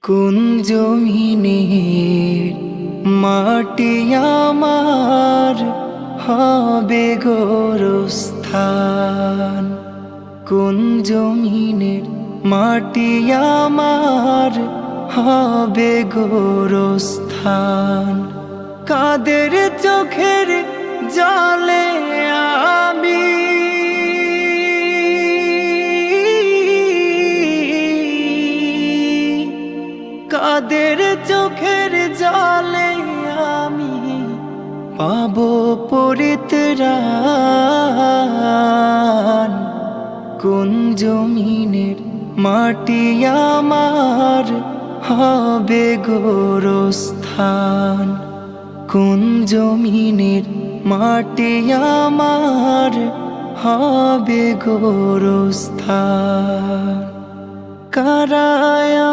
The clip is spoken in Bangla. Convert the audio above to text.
কোন জমিনের মাটি আমার হবে গোরস্থান। কোন জমিনের মাটি আমার হবে গোরস্থান। কাদের চোখের জলে আমি কাদের চোখের জলে আমি পাবো পরিত্রাণ। কোন জমিনের মাটি আমার হবে গোরস্থান। কোন জমিনের মাটি আমার হবে গোরস্থান। কারায়